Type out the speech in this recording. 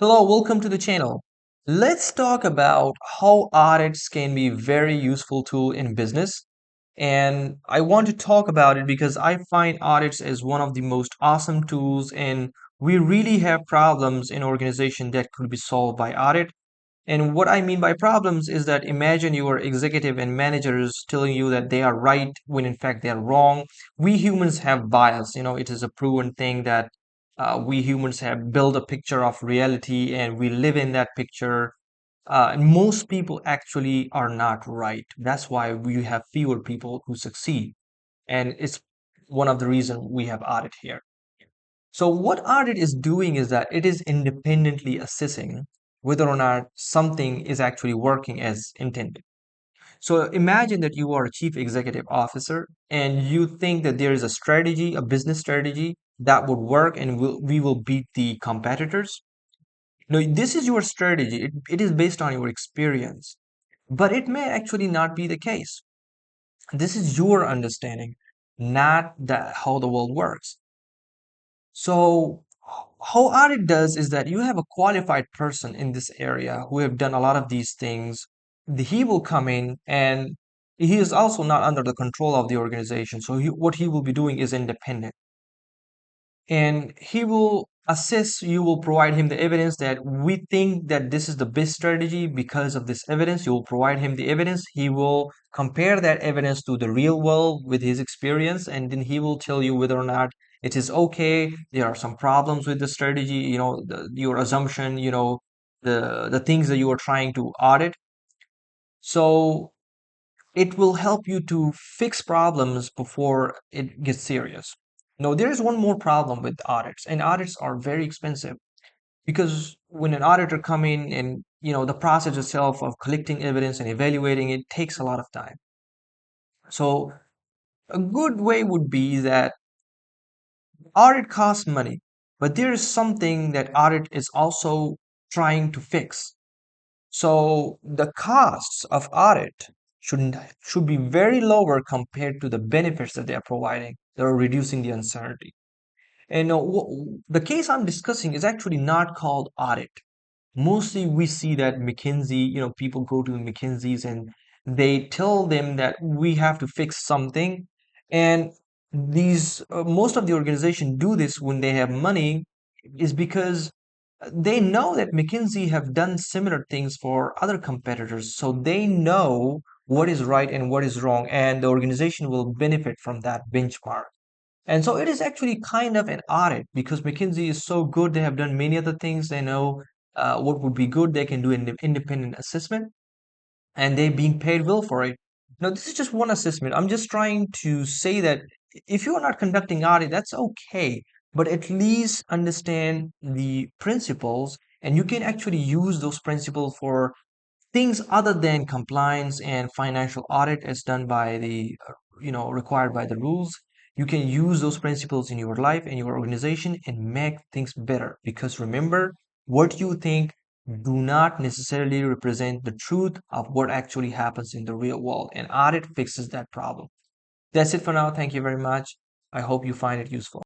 Hello, welcome to the channel. Let's talk about how audits can be very useful tool in business. And I want to talk about it because I find audits as one of the most awesome tools, and we really have problems in organization that could be solved by audit. And what I mean by problems is that imagine your executive and managers telling you that they are right when in fact they are wrong. We humans have bias. It is a proven thing that we humans have built a picture of reality and we live in that picture. And most people actually are not right. That's why we have fewer people who succeed. And it's one of the reasons we have audit here. So what audit is doing is that it is independently assessing whether or not something is actually working as intended. So imagine that you are a chief executive officer and you think that there is a strategy, a business strategy that would work and we will beat the competitors. No, this is your strategy. It is based on your experience, but it may actually not be the case. This is your understanding, not that how the world works. So how audit does is that you have a qualified person in this area who have done a lot of these things. He will come in and he is also not under the control of the organization. So what he will be doing is independent and he will assess, you will provide him the evidence that we think that this is the best strategy because of this evidence. You will provide him the evidence. He will compare that evidence to the real world with his experience, and then he will tell you whether or not it is okay. There are some problems with the strategy, your assumption, the things that you are trying to audit. So it will help you to fix problems before it gets serious. Now, there is one more problem with audits, and audits are very expensive because when an auditor come in and the process itself of collecting evidence and evaluating it takes a lot of time. So a good way would be that audit costs money, but there is something that audit is also trying to fix. So the costs of audit should be very lower compared to the benefits that they are providing. They're reducing the uncertainty. And the case I'm discussing is actually not called audit. Mostly we see that McKinsey, people go to McKinsey's and they tell them that we have to fix something. And these most of the organization do this when they have money is because they know that McKinsey have done similar things for other competitors. So they know what is right and what is wrong, and the organization will benefit from that benchmark. And so it is actually kind of an audit because McKinsey is so good. They have done many other things. They know what would be good. They can do an independent assessment and they're being paid well for it. Now, this is just one assessment. I'm just trying to say that if you are not conducting audit, that's okay. But at least understand the principles and you can actually use those principles for things other than compliance and financial audit as done by the required by the rules. You can use those principles in your life and your organization and make things better, because remember, what you think do not necessarily represent the truth of what actually happens in the real world, and audit fixes that problem. That's it for now. Thank you very much. I hope you find it useful.